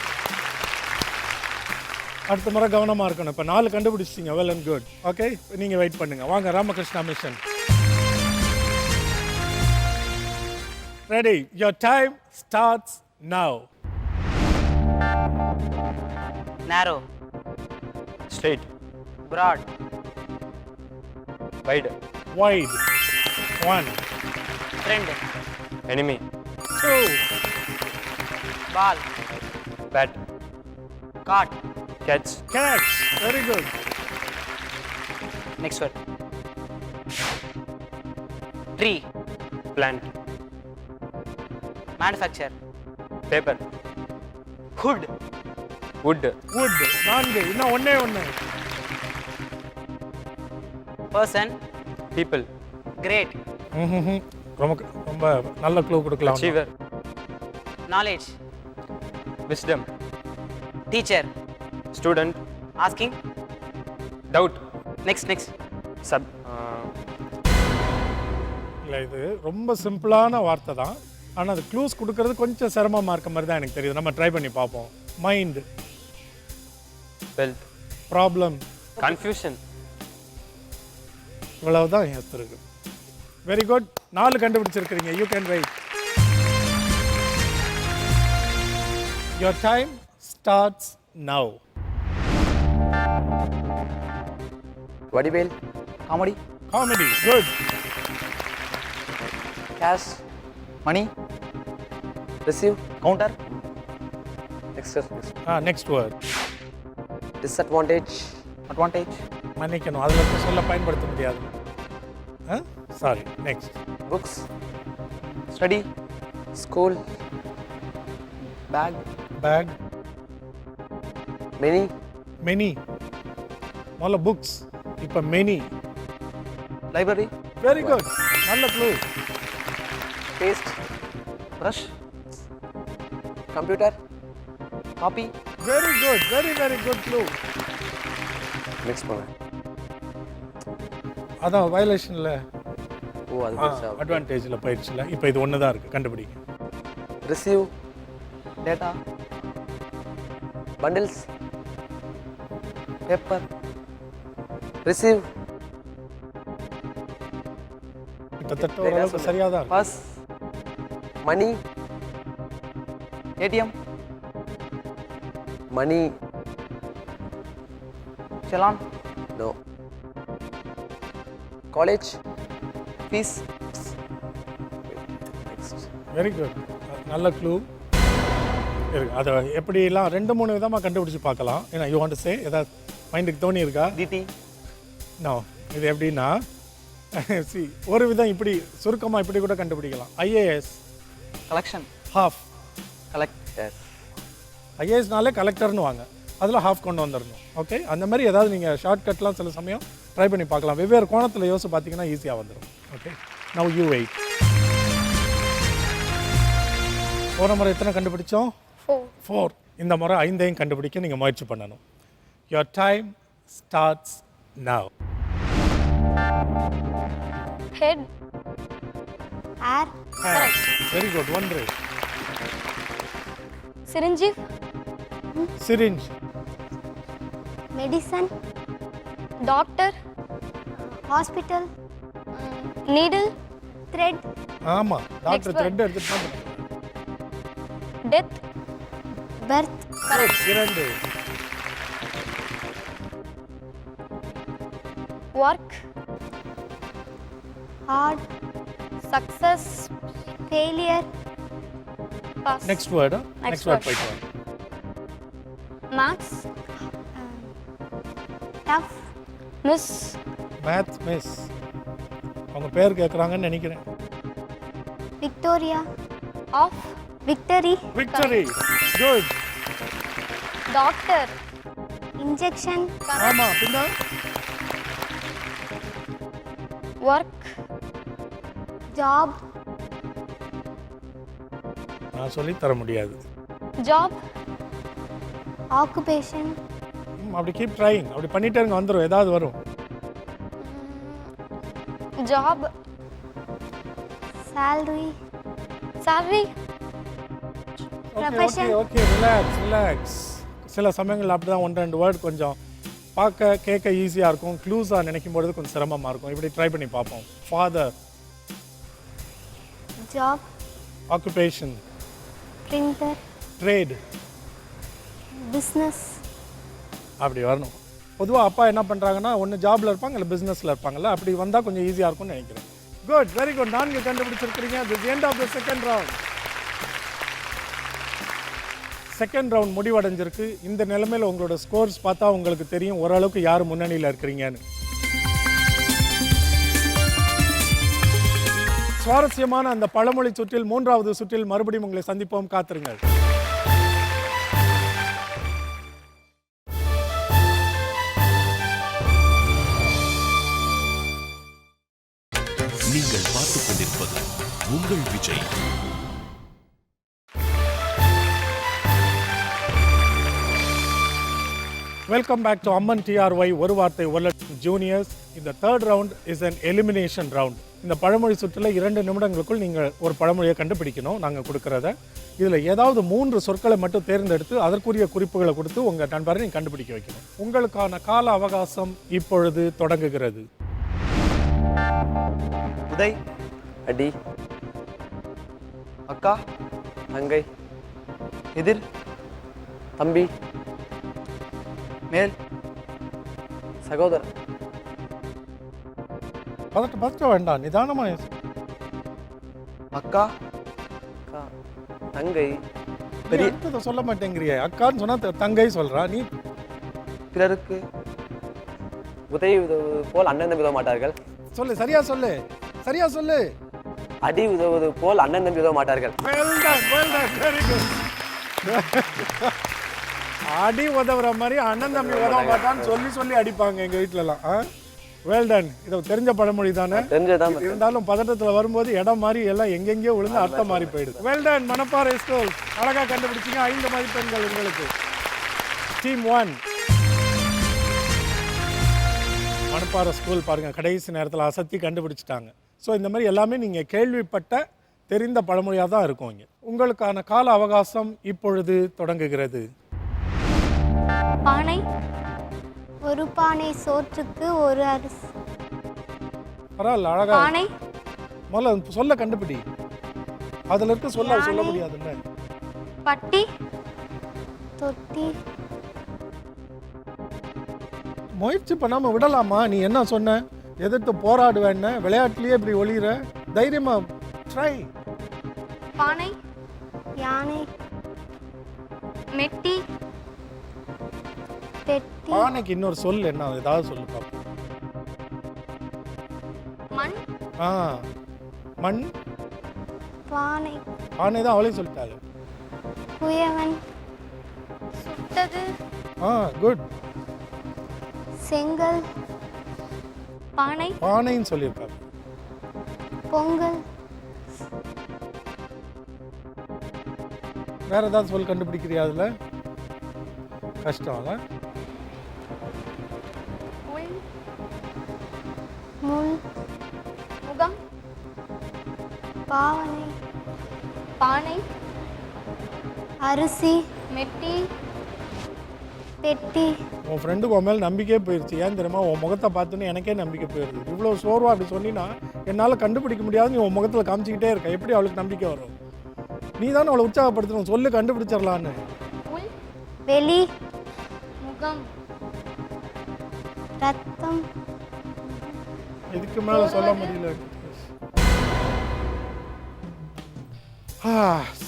அடுத்த முறை கவனமாக இருக்கணும். இப்போ 4 கண்டுபிடிச்சிட்டீங்க. Well and good. ஓகே, நீங்கள் வெயிட் பண்ணுங்க. வாங்க Ramakrishna mission. Ready. Your time starts now. Narrow, straight, broad, wide, wide. 1. Friend, enemy, 2. Ball, bad, cat, catch, Catch. Very good. Next word, tree, plant, manufacture, paper, hood, wood, Wood. 4. இன்னும் ஒண்ணே ஒன்று. Person, people, great, ரொம்ப ரொம்ப நல்ல clue கொடுக்கலாம். Achiever, knowledge, wisdom, teacher, student, asking, doubt, next, sub, இல்லை, இது ரொம்ப சிம்பிளான வார்த்தை தான். ஆனால் அது க்ளூஸ் கொடுக்கறது கொஞ்சம் சிரமமாக இருக்க மாதிரி தான் எனக்கு தெரியுது. நம்ம ட்ரை பண்ணி பார்ப்போம். Mind, wealth, problem, confusion. இவ்வளவு தான் என் இருக்கு. Very good. 4 கண்டுபிடிச்சிருக்கிறீங்க. You can wait. Your time starts now. Vadivel, comedy, comedy. Good. Cash, money, receive, counter, next word. Disadvantage, advantage, மன்னிக்கணும், அதில் இருக்க சொல்ல பயன்படுத்த முடியாது. Sorry. Next. Books, study, school, bag, bag. Many, many. முதல்ல புக்ஸ், இப்போ மெனி. Library, very good. நல்ல clue. Taste, brush, computer, coffee, very good, very very good clue. Mix பண்ண. அதான் வயலேஷனில் ஓ அது பெருசா. அட்வான்டேஜில் போயிடுச்சுல. இப்போ இது ஒன்று தான் இருக்குது, கண்டுபிடிங்க. Receive, data, bundles, paper, receive, கிட்டத்தட்ட ஓரளவுக்கு சரியாக தான் இருக்கு. Bus, money, ATM, money, challan, no. College, fees, very good, நல்ல க்ளூ இருக்கு. அதை எப்படிலாம் 2-3 விதமாக கண்டுபிடிச்சி பார்க்கலாம். ஏன்னா யூ வாண்ட் டு சே ஏதாவது மைண்டுக்கு தோணி இருக்கா? டிடி, நோ, இது எப்படின்னா சி ஒரு விதம் இப்படி சுருக்கமாக இப்படி கூட கண்டுபிடிக்கலாம். IAS collection, half. Collect, S. ஐஏஎஸ்னாலே கலெக்டர்னு வாங்க, அதில் ஹாஃப் கொண்டு வந்துடணும். ஓகே, அந்த மாதிரி ஏதாவது நீங்கள் ஷார்ட்கட்லாம் சில சமயம் ட்ரை பண்ணி பார்க்கலாம். வெவ்வேறு கோணத்தில் யோசிச்சு பார்த்தீங்கன்னா ஈஸியாக வந்துடும். Okay, now you wait. போன முறை எத்தனை கண்டுபிடிச்சோம்? 4. இந்த முறை 5ஐயும் கண்டுபிடிக்க நீங்கள் முயற்சி பண்ணணும். Your time starts now. Head, ear, very good, 1. Syringe, syringe, medicine, doctor, hospital, needle, thread, ஆமாம், டாக்டர் Next த்ரெட் எடுத்துட்டு தான் போனாங்க. Death, birth, 2. Work, hard, success, failure, pass, next word, Next next word word. போயிட்டு வாங்க. Max, tough, miss, maths miss. அவங்க பேர் கேட்குறாங்கன்னு நினைக்கிறேன். Victoria, of, victory, victory, good. Doctor, injection, ஆமாம், பின்ன ஒர்க், ஜாப், நான் சொல்லி தர முடியாது. ஜாப், ஆக்குபேஷன், அப்படி கீப் ட்ரைங், அப்படி பண்ணிட்டே இருங்க, வந்துடும், ஏதாவது வரும். Job, salary, salary, okay Profession. Okay, relax. சில சமயங்கள் அப்படி தான் 1-2 வேர்ட் கொஞ்சம் பார்க்க கேட்க ஈஸியாக இருக்கும், க்ளூஸாக நினைக்கும் பொழுது கொஞ்சம் சிரமமாக இருக்கும். இப்படி ட்ரை பண்ணி பார்ப்போம். Father, job, occupation, printer, trade, business, அப்படி வரணும். பொதுவாக அப்பா என்ன பண்ணுறாங்கன்னா ஒன்று ஜாபில் இருப்பாங்க இல்லை பிஸ்னஸில் இருப்பாங்கல்ல, அப்படி வந்தால் கொஞ்சம் ஈஸியாக இருக்கும்னு நினைக்கிறேன். குட், வெரி குட், 4 கண்டுபிடிச்சிருக்கிறீங்க. This end of the second round. Second round முடிவடைஞ்சிருக்கு. இந்த நிலைமையில் உங்களோட ஸ்கோர்ஸ் பார்த்தா உங்களுக்கு தெரியும் ஓரளவுக்கு யார் முன்னணியில் இருக்கிறீங்கன்னு. சுவாரஸ்யமான அந்த பழமொழி சுற்றில் 3வது சுற்றில் மறுபடியும் உங்களை சந்திப்போம், காத்திருங்கள். நீங்கள் பார்த்துக் கொண்டிருப்பது உங்கள் Vijay. Welcome back to Amman TRY ஒரு வார்த்தை ஒரு லட்சம் ஜூனியர்ஸ். இந்த third round is an elimination round. இந்த பழமொழி சுற்றில் 2 நிமிடங்களுக்குள் நீங்கள் ஒரு பழமொழியை கண்டுபிடிக்கணும். நாங்கள் கொடுக்குறத இதில் ஏதாவது 3 சொற்களை மட்டும் தேர்ந்தெடுத்து அதற்குரிய குறிப்புகளை கொடுத்து உங்கள் நண்பரை நீங்கள் கண்டுபிடிக்க வைக்கணும். உங்களுக்கான கால அவகாசம் இப்பொழுது தொடங்குகிறது. உதய், அடி, அக்கா, தங்கை, எதிர், தம்பி, மேல், சகோதரன், பதட்ட வேண்டாம், நிதானமாக. அக்கா, அக்கா, தங்கை, பெரிய சொல்ல மாட்டேங்கிறிய. அக்கான்னு சொன்னா தங்கை சொல்றா நீ. பிறருக்கு உதவி உதவுவது போல் அண்ணன் தம்பி உதவ மாட்டார்கள். சொல்லு, சரியா சொல்லு, சரியா சொல்லு. அடி உதவுவது போல் அண்ணன் தம்பி உதவ மாட்டார்கள். Well done, well done, very good. அடி உதவுற மாதிரி அண்ணன் தம்பி உதவ மாட்டான்னு சொல்லி சொல்லி அடிப்பாங்க எங்க வீட்டுல எல்லாம். Well done. இது தெரிஞ்ச பழமொழி தானே? தெரிஞ்சதான் இருந்தாலும் பதட்டத்தில் வரும்போது இடம் மாறி எல்லாம் எங்கெங்கேயோ விழுந்து அர்த்தம் மாறி போயிடுது. வெல் டன் மணப்பாறை ஸ்கூல், அழகாக கண்டுபிடிச்சிங்க. 5 மதிப்பெண்கள் உங்களுக்கு. டீம் 1 மணப்பாறை ஸ்கூல் பாருங்கள், கடைசி நேரத்தில் அசத்தி கண்டுபிடிச்சிட்டாங்க. ஸோ இந்த மாதிரி எல்லாமே நீங்கள் கேள்விப்பட்ட தெரிந்த பழமொழியாக தான் இருக்கும். இங்கே உங்களுக்கான கால அவகாசம் இப்பொழுது தொடங்குகிறது. பானை. ஒரு பானை சோற்றுக்கு ஒரு அரிசி. பரவாயில்ல, அழகா பானை. முதல்ல சொல்ல கண்டுபிடி. அதில் இருக்க சொல்ல முடியாதுல்ல. பட்டி. தொட்டி. முயற்சி பண்ணாமல் விடலாமா? நீ என்ன சொன்ன? எதிர்த்து போராடுவேன்னு விளையாட்டுலேயே இப்படி ஒளிகிற. தைரியமா ட்ரை. பானை. யானை. மெட்டி. பெட்டி. பானைக்கு இன்னொரு சொல் என்ன? ஏதாவது சொல்லு பாப்போம். மண். மண். பானை. பானை தான் அவளே சொல்லிட்டாங்க. குயவன். சுட்டது. குட். செங்கல். பானை. பானைன்னு சொல்லியிருக்காங்க. பொங்கல். வேற ஏதாவது சொல் கண்டுபிடிக்கிறியா? அதுல கஷ்டம். முள். முகம். பாவனை. பானை. அரிசி. மெட்டி. பெட்டி. உன் ஃப்ரெண்டுக்கு உன் மேலே நம்பிக்கையே போயிடுச்சு. ஏன் தெரியுமா? உன் முகத்தை பார்த்தோன்னே எனக்கே நம்பிக்கை போயிடுது. இவ்வளோ சோர்வா அப்படி சொன்னீங்கன்னா என்னால் கண்டுபிடிக்க முடியாது. நீ உன் முகத்தில் காமிச்சிக்கிட்டே இருக்க. எப்படி அவளுக்கு நம்பிக்கை வரும்? நீ தானே அவளை உற்சாகப்படுத்தணும். சொல்லு, கண்டுபிடிச்சிடலான்னு. வெளி. முகம். ரத்தம். இதுக்கு மேலே சொல்ல முடியல.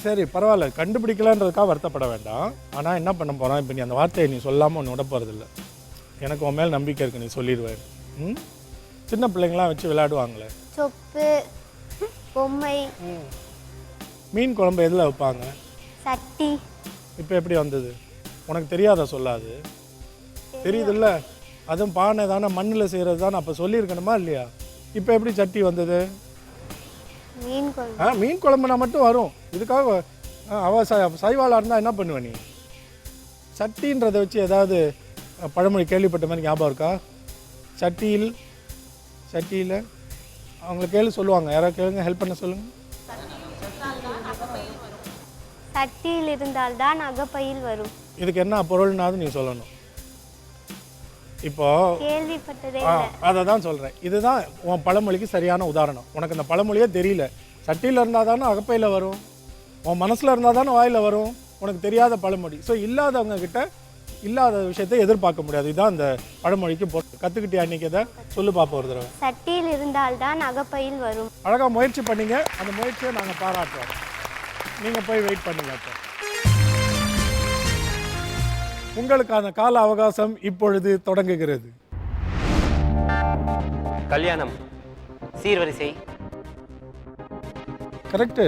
சரி, பரவாயில்ல. கண்டுபிடிக்கலன்றதுக்காக வருத்தப்பட வேண்டாம். ஆனால் என்ன பண்ண போகிறான் இப்போ? நீ அந்த வார்த்தையை நீ சொல்லாமல் ஒன்று விட போகிறதில்ல. எனக்கு உன் மேல் நம்பிக்கை இருக்குது, நீ சொல்லிடுவேன். சின்ன பிள்ளைங்களாம் வச்சு விளையாடுவாங்களே, சொப்பு. பொம்மை. மீன் குழம்பு எதில் வைப்பாங்க? சட்டி. இப்போ எப்படி வந்தது? உனக்கு தெரியாத சொல்லாது? தெரியுதுல்ல? அதுவும் பானை தானே, மண்ணில் செய்கிறது தானே. அப்போ சொல்லியிருக்கணுமா இல்லையா? இப்போ எப்படி சட்டி வந்தது? மீன் குழம்பு. மீன் குழம்புனா மட்டும் வரும். இதுக்காக சைவாளாக இருந்தால் என்ன பண்ணுவேன் நீ? சட்டின்றதை வச்சு ஏதாவது பழமொழி கேள்விப்பட்ட மாதிரி ஞாபகம் இருக்கா? சட்டியில் அவங்கள கேள்வி சொல்லுவாங்க. யாராவது கேளுங்க, ஹெல்ப் பண்ண சொல்லுங்க. சட்டியில் இருந்தால்தான் அகப்பையில் வரும். இதுக்கு என்ன பொருள்னாவது நீ சொல்லணும். இப்போ கேள்விப்பட்டதே. அதை தான் சொல்கிறேன். இதுதான் உன் பழமொழிக்கு சரியான உதாரணம். உனக்கு இந்த பழமொழியே தெரியல. சட்டியில் இருந்தால் தானே அகப்பையில் வரும். உன் மனசில் இருந்தால் தானே வாயில் வரும். உனக்கு தெரியாத பழமொழி. ஸோ இல்லாதவங்க கிட்ட இல்லாத விஷயத்தை எதிர்பார்க்க முடியாது. இதுதான் அந்த பழமொழிக்கு கற்றுக்கிட்டியா? அன்றைக்கி அதை சொல்லு பார்ப்போம் ஒரு தடவை. சட்டியில் இருந்தால்தான் அகப்பையில் வரும். அழகாக முயற்சி பண்ணீங்க. அந்த முயற்சியை நாங்கள் பாராட்டுறோம். நீங்கள் போய் வெயிட் பண்ணுங்க. அப்போ உங்களுக்கான கால அவகாசம் இப்பொழுது தொடங்குகிறது. கல்யாணம். சீர்வரிசை. கரெக்டு.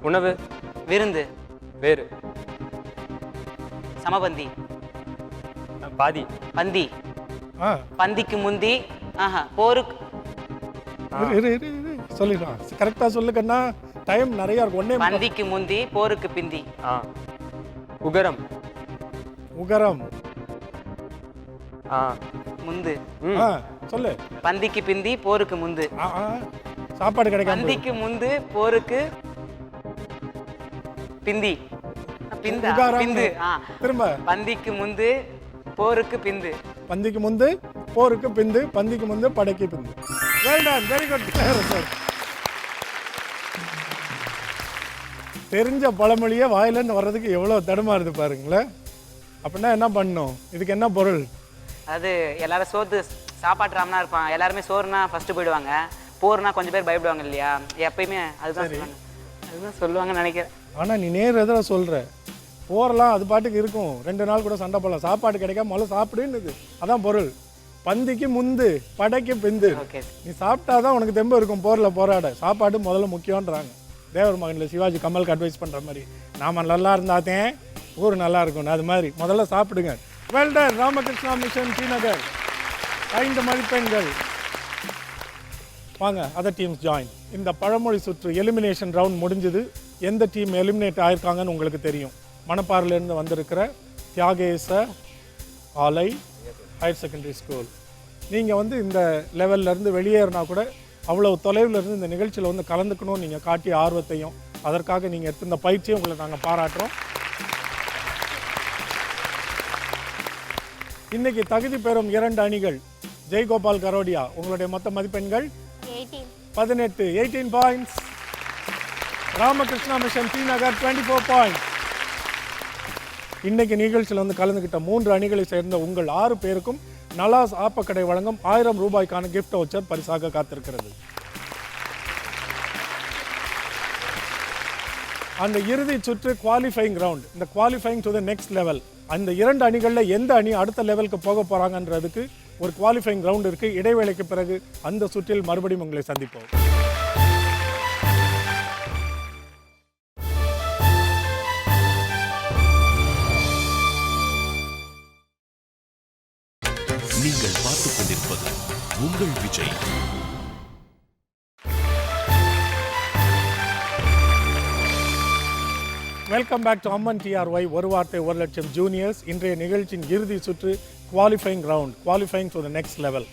உணவு. விருந்து. வேறு. சமபந்தி. பாதி. பந்தி. பந்திக்கு முந்தி. போருக்கு. சொல்லிடலாம். கரெக்டாக சொல்லுக்கண்ணா, டைம் நிறையா இருக்கும். ஒன்னே பந்திக்கு முந்தி போருக்கு பிந்தி. உகரம். உகரம். முந்து. சொல்லு. பந்திக்கு பிந்தி போருக்கு முந்து. சாப்பாடு கிடைக்காம. பந்திக்கு முந்து போருக்கு பிந்தி. பிந்து. திரும்ப. பந்திக்கு முந்து போருக்கு பிந்து. பந்திக்கு முந்து போருக்கு பிந்து. பந்திக்கு முந்து படைக்கு பிந்து. Well done, very good. தெரிஞ்ச பழமொழியே வாயிலன்னு வர்றதுக்கு எவ்வளோ தடுமாறுது பாருங்களேன். அப்படின்னா என்ன பண்ணணும்? இதுக்கு என்ன பொருள்? அது எல்லாரும் சோத்து சாப்பாட்டு ராமனா இருப்பான். எல்லாருமே சோறுனா ஃபர்ஸ்ட் போயிடுவாங்க. போர்னா கொஞ்சம் பேர் பயப்படுவாங்க இல்லையா? எப்பயுமே அதுதான் சொல்லுவாங்கன்னு நினைக்கிறேன். ஆனால் நீ நேர் எதிராக சொல்கிற. போரெல்லாம் அது பாட்டுக்கு இருக்கும். 2 நாள் கூட சண்டை போடலாம். சாப்பாடு கிடைக்காம முதல்ல சாப்பிடுன்னு. அதான் பொருள். பந்திக்கு முந்து படைக்கு பிந்து. நீ சாப்பிட்டாதான் உனக்கு தெம்பு இருக்கும் போரில் போராட. சாப்பாடு முதல்ல முக்கியன்றாங்க. தேவர் மகனில் சிவாஜி கமலுக்கு அட்வைஸ் பண்ணுற மாதிரி, நாம் நல்லா இருந்தாத்தேன் ஊர் நல்லா இருக்கும். அது மாதிரி முதல்ல சாப்பிடுங்க. Well done Ramakrishna mission, T Nagar. 5 மதிப்பெண்கள். வாங்க அதர் டீம்ஸ் ஜாயின். இந்த பழமொழி சுற்று எலிமினேஷன் ரவுண்ட் முடிஞ்சது. எந்த டீம் எலிமினேட் ஆயிருக்காங்கன்னு உங்களுக்கு தெரியும். மணப்பாறையிலேருந்து வந்திருக்கிற தியாகேச ஆலை ஹையர் செகண்டரி ஸ்கூல். நீங்கள் இந்த லெவல்லேருந்து வெளியேறினா கூட அவ்வளோ தொலைவில் இருந்து இந்த நிகழ்ச்சியில் கலந்துக்கணும்னு நீங்கள் காட்டிய ஆர்வத்தையும் அதற்காக நீங்கள் எடுத்திருந்த பயிற்சியும் உங்களை நாங்கள் பாராட்டுறோம். இன்னைக்கு தகுதி பெறும் 2 அணிகள். ஜெய்கோபால் கரோடியா, உங்களுடைய மொத்த மதிப்பெண்கள் 18 பாயிண்ட்ஸ். ராமகிருஷ்ணா மிஷன் டி நகர் 24 பாயிண்ட்ஸ். இன்னைக்கு நிகழ்ச்சியில் கலந்துக்கிட்ட 3 அணிகளை சேர்ந்த உங்கள் 6 பேருக்கும் நலாஸ் ஆப்பக்கடை வழங்கும் 1000 ரூபாய்க்கான கிஃப்ட் வவுச்சர் பரிசாக காத்திருக்கிறது. அந்த இறுதி சுற்று குவாலிஃபைங் ரவுண்ட். இந்த qualifying to the next level. அந்த 2 அணிகளில் எந்த அணி அடுத்த லெவலுக்கு போக போகிறாங்கன்றதுக்கு ஒரு குவாலிஃபைங் ரவுண்ட் இருக்குது. இடைவேளைக்கு பிறகு அந்த சுற்றில் மறுபடியும் உங்களை சந்திப்போம். நீங்கள் பார்த்துக் கொண்டிருப்பது உங்கள் Vijay. Welcome back to Amman TRY ஒரு வார்த்தை 1 லட்சம் ஜூனியர்ஸ். இன்றைய நிகழ்ச்சியின் இறுதி சுற்று qualifying round. Qualifying to the next level.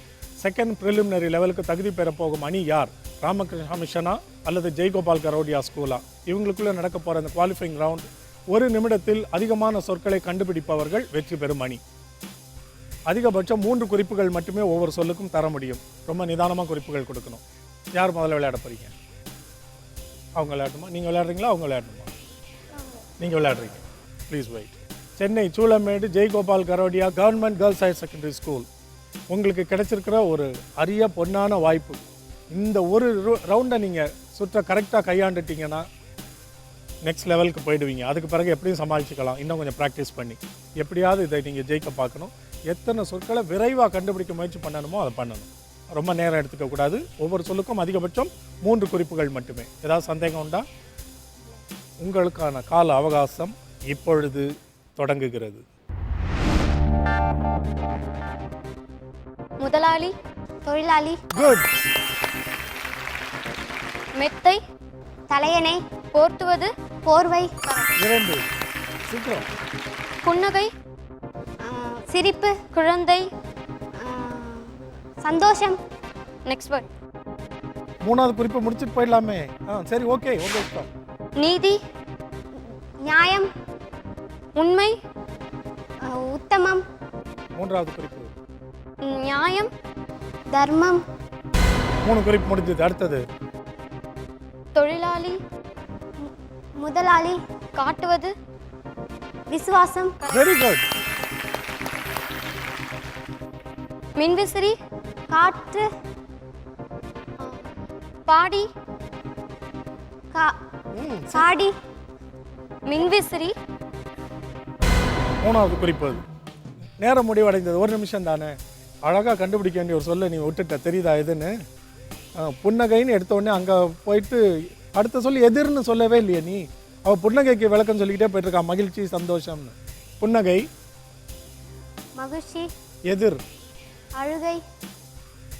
Second preliminary லெவலுக்கு தகுதி பெற போகும் அணி யார்? ராமகிருஷ்ணா மிஷனா அல்லது ஜெய்கோபால் கரோடியா ஸ்கூலா? இவங்களுக்குள்ளே நடக்க போகிற அந்த குவாலிஃபைங் ரவுண்ட் 1 நிமிடத்தில் அதிகமான சொற்களை கண்டுபிடிப்பவர்கள் வெற்றி பெறும் அணி. அதிகபட்சம் 3 குறிப்புகள் மட்டுமே ஒவ்வொரு சொல்லுக்கும் தர முடியும். ரொம்ப நிதானமாக குறிப்புகள் கொடுக்கணும். யார் முதல்ல விளையாட போகிறீங்க? அவங்க விளையாடணுமா? நீங்கள் விளையாடுறீங்களா? அவங்க விளையாடணுமா? நீங்கள் விளையாடுறீங்க. Please wait. Chennai Choolaimedu Jaigopal Garodia government girls higher secondary school. உங்களுக்கு கிடைச்சிருக்கிற ஒரு அரிய பொன்னான வாய்ப்பு. இந்த ஒரு ரவுண்டை நீங்கள் சுற்ற கரெக்டாக கையாண்டுட்டீங்கன்னா நெக்ஸ்ட் லெவலுக்கு போயிடுவீங்க. அதுக்கு பிறகு எப்படியும் சமாளிச்சுக்கலாம். இன்னும் கொஞ்சம் ப்ராக்டிஸ் பண்ணி எப்படியாவது இதை நீங்கள் ஜெயிக்க பார்க்கணும். எத்தனை சொற்களை விரைவாக கண்டுபிடிக்க முயற்சி பண்ணணுமோ அதை பண்ணணும். ரொம்ப நேரம் எடுத்துக்கக்கூடாது. ஒவ்வொரு சொல்லுக்கும் அதிகபட்சம் 3 குறிப்புகள் மட்டுமே. ஏதாவது சந்தேகம் உண்டா? உங்களுக்கான கால அவகாசம் இப்பொழுது தொடங்குகிறது. முதலாளி, தொழிலாளி, குட். மெத்தை, தலையணை, போர்த்துவது, போர்வை, 2. சீக்கிரம். புன்னகை, சிரிப்பு, குழந்தை, சந்தோஷம். Next word. 3வது குறிப்பை முடிச்சுட்டு போயிடலாமே. சரி, ஓகே, உங்கள் இஷ்டம். நீதி, நியாயம், உண்மை, உத்தமம், 3வது குறிப்பு. நியாயம், தர்மம். 3 குறிப்பு முடிஞ்சது. அடுத்தது. தொழிலாளி, முதலாளி, காட்டுவது, விசுவாசம், வெரி குட். மின்விசிறி, காற்று, பாடி, சாடி, மின்விசிறி. 3வது குறிப்பு. நேரம் முடிவடைந்தது. 1 நிமிஷம் தானே. அழகாக கண்டுபிடிக்க வேண்டிய ஒரு சொல்ல நீ விட்டுட்ட. தெரியுதா எதுன்னு? புன்னகைன்னு எடுத்தோடனே அங்கே போயிட்டு அடுத்த சொல்லி எதிர்னு சொல்லவே இல்லையே நீ. அவள் புன்னகைக்கு விளக்கம் சொல்லிக்கிட்டே போயிட்டுருக்கா. மகிழ்ச்சி, சந்தோஷம்னு. புன்னகை, மகிழ்ச்சி, எதிர், அழுகை.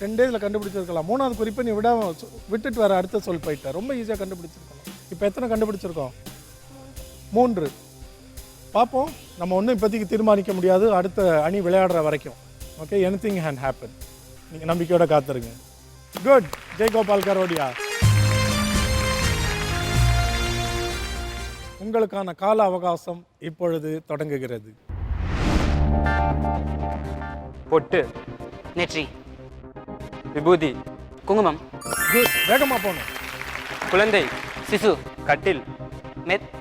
2 இதில் கண்டுபிடிச்சிருக்கலாம். 3வது குறிப்பை நீ விட்டுட்டு வர அடுத்த சொல் போயிட்ட. ரொம்ப ஈஸியாக கண்டுபிடிச்சிருக்கலாம். இப்போ எத்தனை கண்டுபிடிச்சிருக்கோம்? 3. பார்ப்போம். நம்ம ஒன்றும் இப்போதைக்கு தீர்மானிக்க முடியாது. அடுத்த அணி விளையாடுற வரைக்கும். Okay, anything can happen. நீங்கள் நம்பிக்கையோட காத்துருங்க. குட். ஜெய்கோபால் கரோடியா, உங்களுக்கான கால அவகாசம் இப்பொழுது தொடங்குகிறது. பொட்டு, நெற்றி, விபூதி, குங்குமம், குட். வேகமாக போகணும். குழந்தை, சிசு, கட்டில்,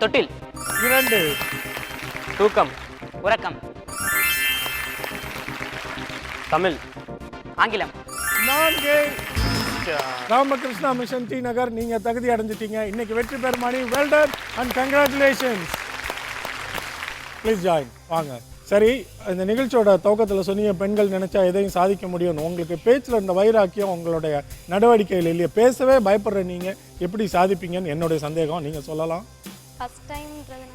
தொட்டில், 2. தூக்கம், உறக்கம், தமிழ், ஆங்கிலம். 4. ராமகிருஷ்ணா மிஷன் டி நகர், நீங்கள் தகுதி அடைஞ்சிட்டீங்க. இன்னைக்கு வெற்றி பெறுமானி. Well done and congratulations. Please join. வாங்க. சரி, இந்த நிகழ்ச்சியோட துவக்கத்தில் சொன்னீங்க பெண்கள் நினச்சா எதையும் சாதிக்க முடியும்னு. உங்களுக்கு பேச்சில் இருந்த வைராக்கியம் உங்களுடைய நடவடிக்கையில் இல்லையே. பேசவே பயப்படுற நீங்கள் எப்படி சாதிப்பீங்கன்னு என்னுடைய சந்தேகம். நீங்கள் சொல்லலாம். ஃபர்ஸ்ட் டைம்ன்றதுனால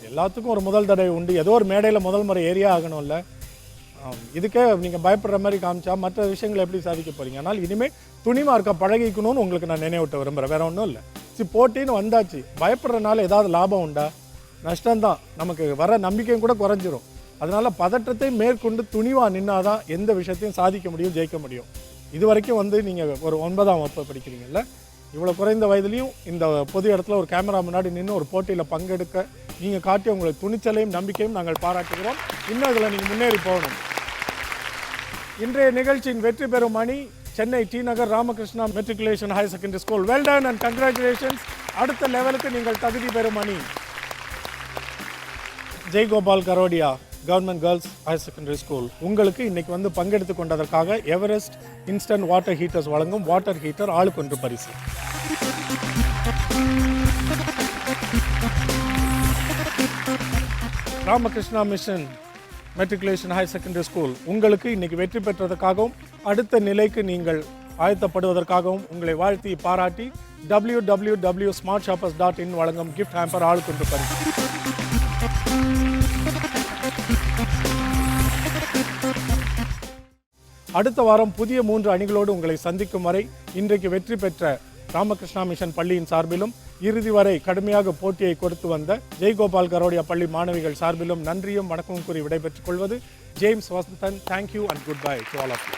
எல்லாத்துக்கும் ஒரு முதல் தடவை உண்டு. ஏதோ ஒரு மேடையில் முதல் முறை ஏரியா ஆகணும்ல. இதுக்கே நீங்கள் பயப்படுற மாதிரி காமிச்சா மற்ற விஷயங்களை எப்படி சாதிக்க போகிறீங்க? ஆனால் இனிமேல் துணிமா இருக்க பழகிக்கணும்னு உங்களுக்கு நான் நினைவூட்ட விரும்புகிறேன், வேற ஒன்றும் இல்லை. போட்டின்னு வந்தாச்சு, பயப்படுறதுனால ஏதாவது லாபம் உண்டா? நஷ்டம்தான். நமக்கு வர நம்பிக்கையும் கூட குறைஞ்சிரும். அதனால பதற்றத்தை மேற்கொண்டு துணிவாக நின்னாதான் எந்த விஷயத்தையும் சாதிக்க முடியும், ஜெயிக்க முடியும். இது வரைக்கும் நீங்கள் ஒரு 9ஆம் வகுப்பு படிக்கிறீங்கல்ல, இவ்வளோ குறைந்த வயதுலையும் இந்த பொது இடத்துல ஒரு கேமரா முன்னாடி நின்று ஒரு போட்டியில் பங்கெடுக்க நீங்கள் காட்டிய உங்களை துணிச்சலையும் நம்பிக்கையும் நாங்கள் பாராட்டுகிறோம். இன்னும் இதில் நீங்கள் முன்னேறி போகணும். இன்றைய நிகழ்ச்சியின் வெற்றி பெறும் அணி Chennai D Nagar Ramakrishna matriculation higher secondary school. Well done and congratulations. அடுத்த லெவலுக்கு நீங்கள் தகுதி பெறும் அணி Jaigopal Garodia government girls higher secondary school. உங்களுக்கு இன்னைக்கு பங்கெடுத்து கொண்டதற்காக எவரெஸ்ட் இன்ஸ்டன்ட் வாட்டர் ஹீட்டர்ஸ் வழங்கும் வாட்டர் ஹீட்டர் ஆளுக்கு ஒன்று பரிசு. Ramakrishna mission matriculation higher secondary school உங்களுக்கு இன்னைக்கு வெற்றி பெற்றதற்காகவும் அடுத்த நிலைக்கு நீங்கள் ஆயத்தப்படுவதற்காகவும் உங்களை வாழ்த்தி பாராட்டி www.smartshoppers.in வழங்கும் கிஃப்ட் ஹேம்பர் ஆளுக்கு ஒன்று பரிசு. அடுத்த வாரம் புதிய 3 அணிகளோடு உங்களை சந்திக்கும் வரை இன்றைக்கு வெற்றி பெற்ற ராமகிருஷ்ணா மிஷன் பள்ளியின் சார்பிலும் இறுதி வரை கடுமையாக போட்டியை கொடுத்து வந்த ஜெய்கோபால் கரோடியா பள்ளி மாணவிகள் சார்பிலும் நன்றியும் வணக்கமும் கூறி விடைபெற்றுக் கொள்வது James Vasanthan. Thank you and good bye to all of you.